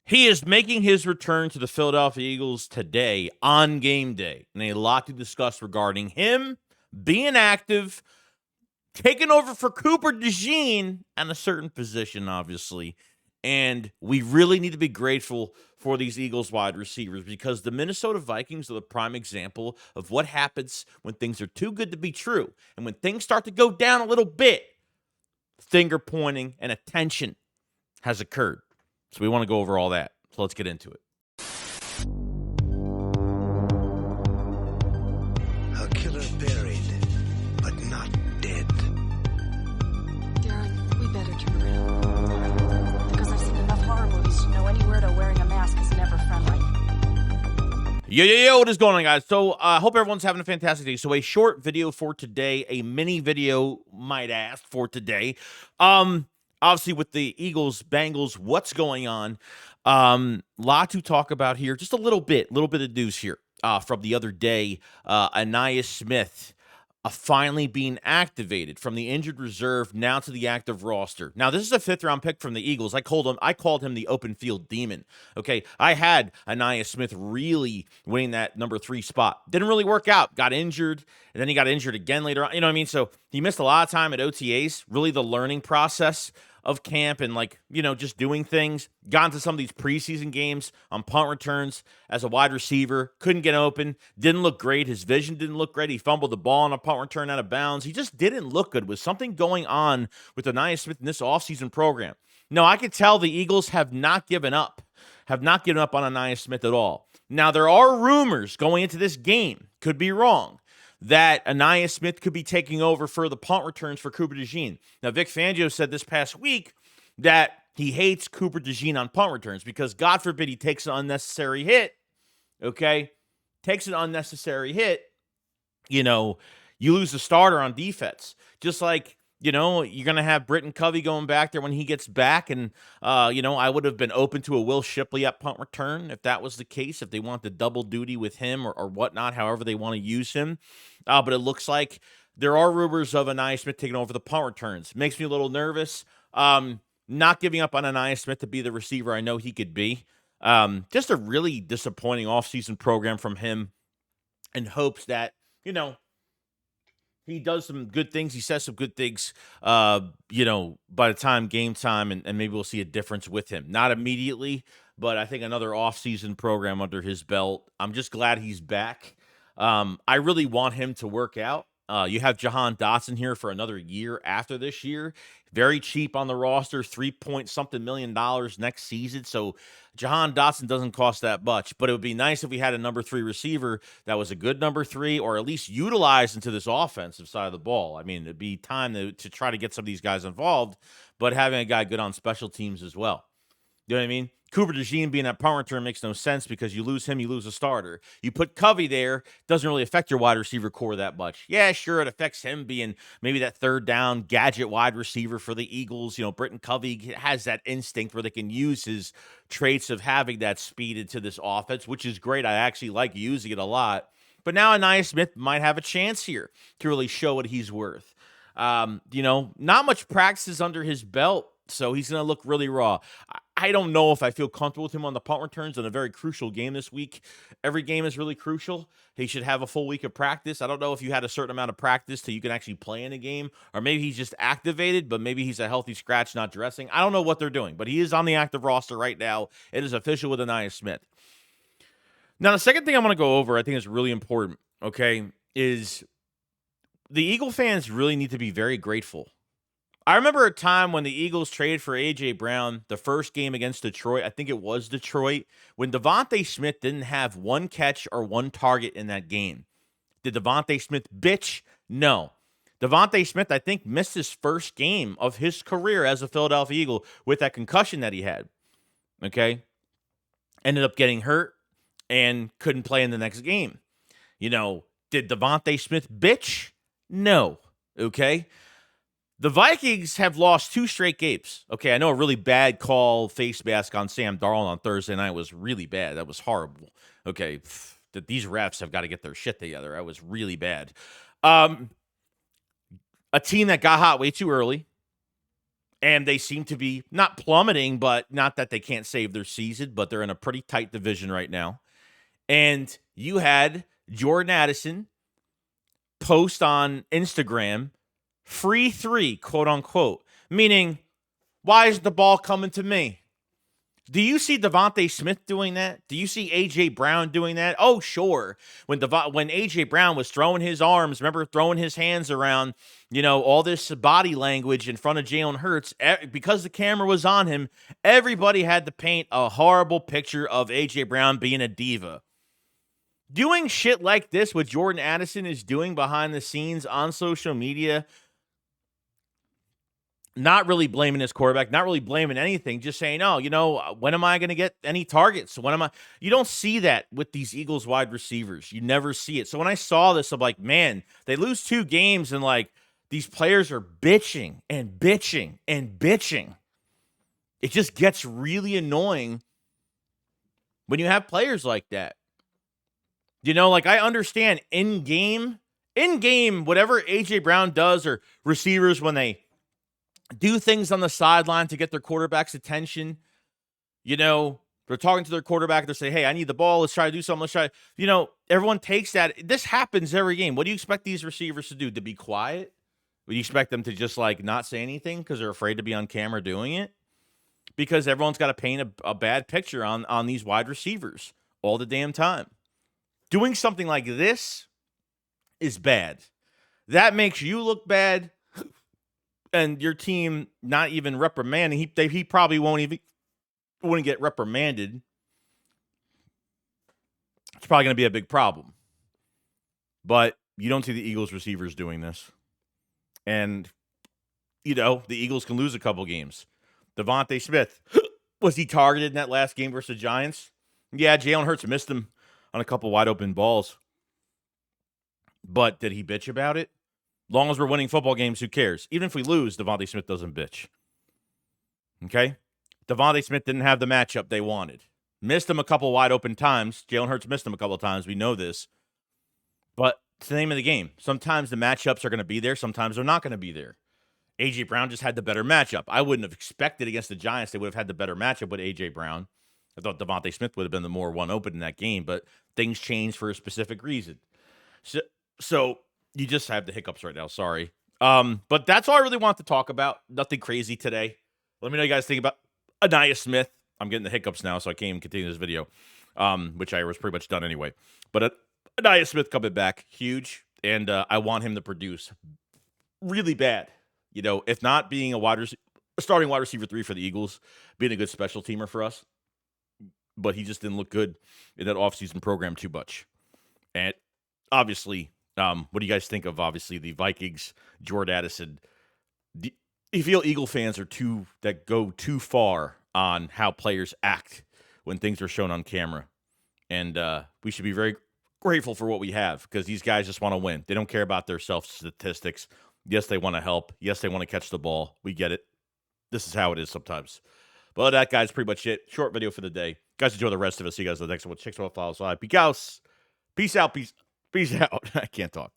He is making his return to the Philadelphia Eagles today on game day, and a lot to discuss regarding him being active, taking over for Cooper DeJean at a certain position, obviously. And we really need to be grateful for these Eagles wide receivers because the Minnesota Vikings are the prime example of what happens when things are too good to be true. And when things start to go down a little bit, finger pointing and attention has occurred. So we want to go over all that. So let's get into it. A killer buried, but not dead. Darren, we better turn around. Because I've seen enough horror movies to know any weirdo wearing a mask is never friendly. Yo, what is going on, guys? So I hope everyone's having a fantastic day. So a short video for today, a mini video, might ask, for today. Obviously with the Eagles, Bengals, what's going on? Lot to talk about here. Just a little bit of news here from the other day. Ainias Smith finally being activated from the injured reserve now to the active roster. Now, this is a 5th-round pick from the Eagles. I called him the open field demon. Okay, I had Ainias Smith really winning that number 3 spot. Didn't really work out. Got injured, and then he got injured again later on. You know what I mean? So he missed a lot of time at OTAs. Really, the learning process of camp and just doing things. Got into some of these preseason games on punt returns as a wide receiver. Couldn't get open. Didn't look great. His vision didn't look great. He fumbled the ball on a punt return out of bounds. He just didn't look good. With something going on with Ainias Smith in this offseason program. No, I could tell the Eagles have not given up. Have not given up on Ainias Smith at all. Now, there are rumors going into this game. Could be wrong. That Ainias Smith could be taking over for the punt returns for Cooper DeJean. Now, Vic Fangio said this past week that he hates Cooper DeJean on punt returns because, God forbid, he takes an unnecessary hit, okay? Takes an unnecessary hit, you lose the starter on defense. Just like, you're going to have Britton Covey going back there when he gets back. And, I would have been open to a Will Shipley at punt return if that was the case, if they want the double duty with him or whatnot, however they want to use him. But it looks like there are rumors of Ainias Smith taking over the punt returns. Makes me a little nervous. Not giving up on Ainias Smith to be the receiver I know he could be. Just a really disappointing offseason program from him in hopes that, he does some good things. He says some good things, by the time game time, and maybe we'll see a difference with him. Not immediately, but I think another offseason program under his belt. I'm just glad he's back. I really want him to work out. You have Jahan Dotson here for another year after this year. Very cheap on the roster, $3-point-something million next season. So Jahan Dotson doesn't cost that much. But it would be nice if we had a number 3 receiver that was a good number 3 or at least utilized into this offensive side of the ball. I mean, it'd be time to try to get some of these guys involved, but having a guy good on special teams as well. You know what I mean? Cooper DeJean being at punt return makes no sense because you lose him, you lose a starter. You put Covey there, doesn't really affect your wide receiver core that much. Yeah, sure, it affects him being maybe that 3rd down gadget wide receiver for the Eagles. Britton Covey has that instinct where they can use his traits of having that speed into this offense, which is great. I actually like using it a lot. But now Ainias Smith might have a chance here to really show what he's worth. Not much practice under his belt, so he's going to look really raw. I don't know if I feel comfortable with him on the punt returns in a very crucial game this week. Every game is really crucial. He should have a full week of practice. I don't know if you had a certain amount of practice till you can actually play in a game, or maybe he's just activated, but maybe he's a healthy scratch, not dressing. I don't know what they're doing, but he is on the active roster right now. It is official with Ainias Smith. Now, the second thing I want to go over, I think is really important, okay, is the Eagle fans really need to be very grateful. I remember a time when the Eagles traded for A.J. Brown, the first game against Detroit. I think it was Detroit, when Devontae Smith didn't have one catch or one target in that game. Did Devontae Smith bitch? No. Devontae Smith, I think, missed his first game of his career as a Philadelphia Eagle with that concussion that he had. Okay? Ended up getting hurt and couldn't play in the next game. Did Devontae Smith bitch? No. Okay? The Vikings have lost 2 straight games. Okay, I know a really bad call, face mask on Sam Darnold on Thursday night was really bad. That was horrible. Okay, these refs have got to get their shit together. That was really bad. A team that got hot way too early, And they seem to be not plummeting, but not that they can't save their season, but they're in a pretty tight division right now. And you had Jordan Addison post on Instagram, free three, quote unquote, meaning, why is the ball coming to me? Do you see Devontae Smith doing that? Do you see A.J. Brown doing that? Oh, sure. When A.J. Brown was throwing his arms, remember throwing his hands around, all this body language in front of Jalen Hurts, because the camera was on him, everybody had to paint a horrible picture of A.J. Brown being a diva. Doing shit like this, what Jordan Addison is doing behind the scenes on social media, not really blaming his quarterback, not really blaming anything, just saying, oh, when am I going to get any targets? You don't see that with these Eagles wide receivers. You never see it. So when I saw this, I'm like, man, they lose 2 games and like these players are bitching and bitching and bitching. It just gets really annoying when you have players like that. Like I understand in game, whatever A.J. Brown does or receivers when they do things on the sideline to get their quarterback's attention. They're talking to their quarterback. They say, hey, I need the ball. Let's try to do something. Let's try. Everyone takes that. This happens every game. What do you expect these receivers to do? To be quiet? Would you expect them to just like not say anything because they're afraid to be on camera doing it? Because everyone's got to paint a bad picture on these wide receivers all the damn time. Doing something like this is bad. That makes you look bad. And your team not even reprimanding, he probably wouldn't get reprimanded. It's probably going to be a big problem. But you don't see the Eagles receivers doing this. And, the Eagles can lose a couple games. Devontae Smith, was he targeted in that last game versus the Giants? Yeah, Jalen Hurts missed him on a couple wide open balls. But did he bitch about it? Long as we're winning football games, who cares? Even if we lose, Devontae Smith doesn't bitch. Okay? Devontae Smith didn't have the matchup they wanted. Missed him a couple wide open times. Jalen Hurts missed him a couple of times. We know this. But it's the name of the game. Sometimes the matchups are going to be there. Sometimes they're not going to be there. A.J. Brown just had the better matchup. I wouldn't have expected against the Giants they would have had the better matchup with A.J. Brown. I thought Devontae Smith would have been the more one open in that game. But things changed for a specific reason. So you just have the hiccups right now. Sorry. But that's all I really want to talk about. Nothing crazy today. Let me know what you guys think about Anaya Smith. I'm getting the hiccups now, so I can't even continue this video, which I was pretty much done anyway. But Anaya Smith coming back, huge. And I want him to produce really bad. If not being a starting wide receiver 3 for the Eagles, being a good special teamer for us. But he just didn't look good in that offseason program too much. And obviously, what do you guys think of, obviously, the Vikings, Jordan Addison? Do you feel Eagle fans that go too far on how players act when things are shown on camera? And we should be very grateful for what we have because these guys just want to win. They don't care about their self-statistics. Yes, they want to help. Yes, they want to catch the ball. We get it. This is how it is sometimes. But that, guys, pretty much it. Short video for the day. Guys, enjoy the rest of it. See you guys in the next one. Check us out. Follow us live. Peace out. Peace out. I can't talk.